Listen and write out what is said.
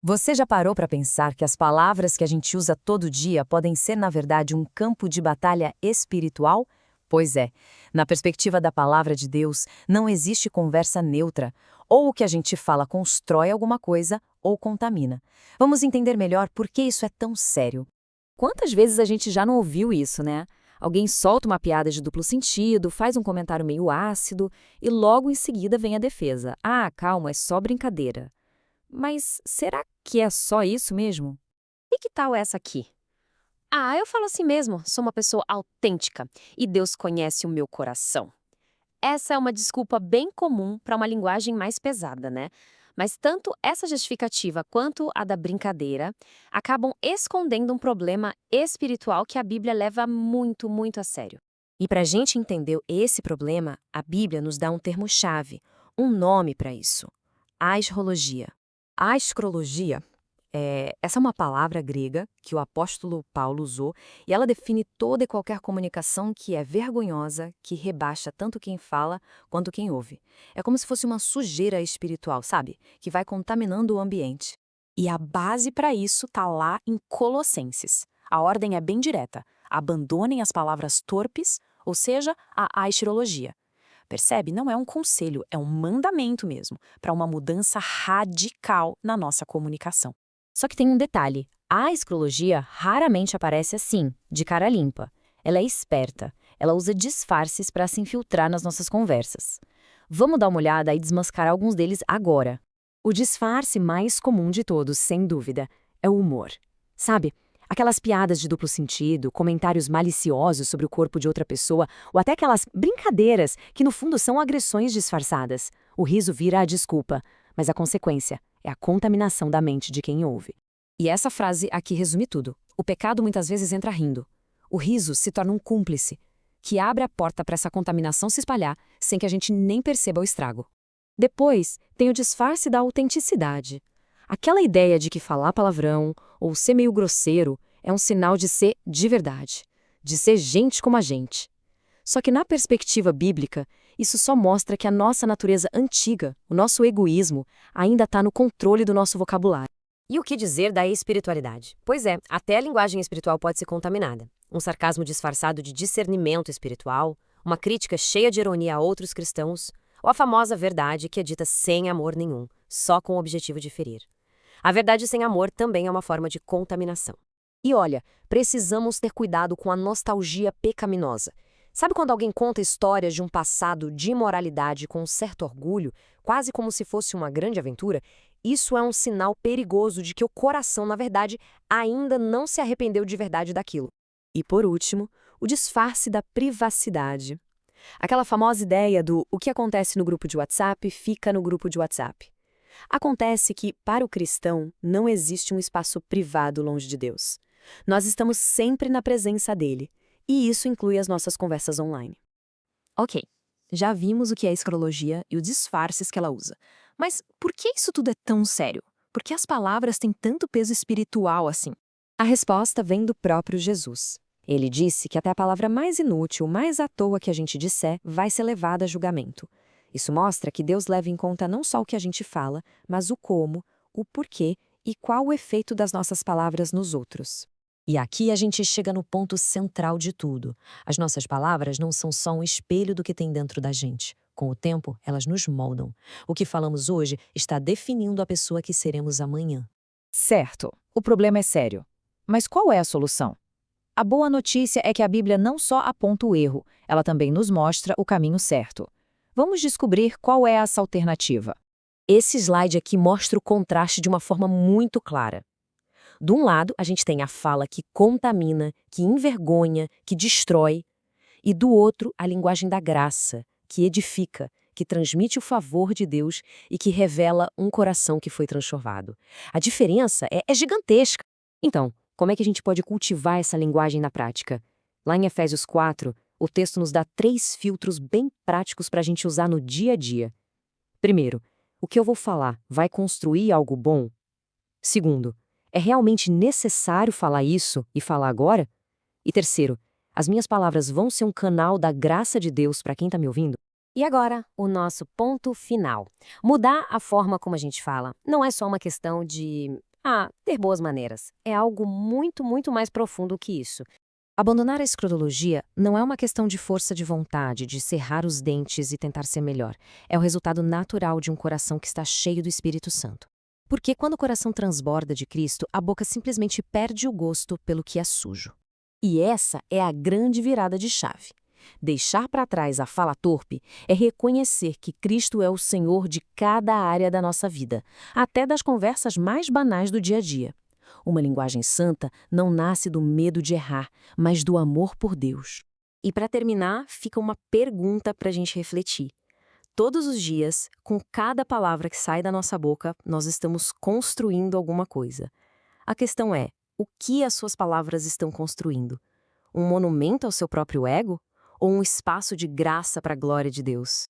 Você já parou para pensar que as palavras que a gente usa todo dia podem ser, na verdade, um campo de batalha espiritual? Pois é, na perspectiva da palavra de Deus, não existe conversa neutra. Ou o que a gente fala constrói alguma coisa ou contamina. Vamos entender melhor por que isso é tão sério. Quantas vezes a gente já não ouviu isso, né? Alguém solta uma piada de duplo sentido, faz um comentário meio ácido e logo em seguida vem a defesa. Ah, calma, é só brincadeira. Mas será que é só isso mesmo? E que tal essa aqui? Ah, eu falo assim mesmo, sou uma pessoa autêntica e Deus conhece o meu coração. Essa é uma desculpa bem comum para uma linguagem mais pesada, né? Mas tanto essa justificativa quanto a da brincadeira acabam escondendo um problema espiritual que a Bíblia leva muito, muito a sério. E para a gente entender esse problema, a Bíblia nos dá um termo-chave, um nome para isso: asrologia. A ascrologia, essa é uma palavra grega que o apóstolo Paulo usou e ela define toda e qualquer comunicação que é vergonhosa, que rebaixa tanto quem fala quanto quem ouve. É como se fosse uma sujeira espiritual, sabe? Que vai contaminando o ambiente. E a base para isso está lá em Colossenses. A ordem é bem direta: abandonem as palavras torpes, ou seja, a astrologia. Percebe? Não é um conselho, é um mandamento mesmo, para uma mudança radical na nossa comunicação. Só que tem um detalhe: a escrologia raramente aparece assim, de cara limpa. Ela é esperta, ela usa disfarces para se infiltrar nas nossas conversas. Vamos dar uma olhada e desmascarar alguns deles agora. O disfarce mais comum de todos, sem dúvida, é o humor. Sabe? Aquelas piadas de duplo sentido, comentários maliciosos sobre o corpo de outra pessoa, ou até aquelas brincadeiras que no fundo são agressões disfarçadas. O riso vira a desculpa, mas a consequência é a contaminação da mente de quem ouve. E essa frase aqui resume tudo. O pecado muitas vezes entra rindo. O riso se torna um cúmplice, que abre a porta para essa contaminação se espalhar sem que a gente nem perceba o estrago. Depois, tem o disfarce da autenticidade. Aquela ideia de que falar palavrão ou ser meio grosseiro é um sinal de ser de verdade, de ser gente como a gente. Só que na perspectiva bíblica, isso só mostra que a nossa natureza antiga, o nosso egoísmo, ainda está no controle do nosso vocabulário. E o que dizer da espiritualidade? Pois é, até a linguagem espiritual pode ser contaminada. Um sarcasmo disfarçado de discernimento espiritual, uma crítica cheia de ironia a outros cristãos, ou a famosa verdade que é dita sem amor nenhum, só com o objetivo de ferir. A verdade sem amor também é uma forma de contaminação. E olha, precisamos ter cuidado com a nostalgia pecaminosa. Sabe quando alguém conta histórias de um passado de imoralidade com um certo orgulho, quase como se fosse uma grande aventura? Isso é um sinal perigoso de que o coração, na verdade, ainda não se arrependeu de verdade daquilo. E por último, o disfarce da privacidade. Aquela famosa ideia do o que acontece no grupo de WhatsApp fica no grupo de WhatsApp. Acontece que, para o cristão, não existe um espaço privado longe de Deus. Nós estamos sempre na presença dele, e isso inclui as nossas conversas online. Ok, já vimos o que é escrologia e os disfarces que ela usa. Mas por que isso tudo é tão sério? Por que as palavras têm tanto peso espiritual assim? A resposta vem do próprio Jesus. Ele disse que até a palavra mais inútil, mais à toa que a gente disser, vai ser levada a julgamento. Isso mostra que Deus leva em conta não só o que a gente fala, mas o como, o porquê e qual o efeito das nossas palavras nos outros. E aqui a gente chega no ponto central de tudo. As nossas palavras não são só um espelho do que tem dentro da gente. Com o tempo, elas nos moldam. O que falamos hoje está definindo a pessoa que seremos amanhã. Certo, o problema é sério. Mas qual é a solução? A boa notícia é que a Bíblia não só aponta o erro, ela também nos mostra o caminho certo. Vamos descobrir qual é essa alternativa. Esse slide aqui mostra o contraste de uma forma muito clara. De um lado, a gente tem a fala que contamina, que envergonha, que destrói. E do outro, a linguagem da graça, que edifica, que transmite o favor de Deus e que revela um coração que foi transformado. A diferença é gigantesca. Então, como é que a gente pode cultivar essa linguagem na prática? Lá em Efésios 4, o texto nos dá 3 filtros bem práticos para a gente usar no dia a dia. Primeiro, o que eu vou falar vai construir algo bom? Segundo, é realmente necessário falar isso e falar agora? E terceiro, as minhas palavras vão ser um canal da graça de Deus para quem está me ouvindo? E agora, o nosso ponto final. Mudar a forma como a gente fala não é só uma questão de Ter boas maneiras é algo muito, muito mais profundo que isso. Abandonar a escrotologia não é uma questão de força de vontade, de cerrar os dentes e tentar ser melhor. É o resultado natural de um coração que está cheio do Espírito Santo. Porque quando o coração transborda de Cristo, a boca simplesmente perde o gosto pelo que é sujo. E essa é a grande virada de chave. Deixar para trás a fala torpe é reconhecer que Cristo é o Senhor de cada área da nossa vida, até das conversas mais banais do dia a dia. Uma linguagem santa não nasce do medo de errar, mas do amor por Deus. E para terminar, fica uma pergunta para a gente refletir. Todos os dias, com cada palavra que sai da nossa boca, nós estamos construindo alguma coisa. A questão é, o que as suas palavras estão construindo? Um monumento ao seu próprio ego? Ou um espaço de graça para a glória de Deus?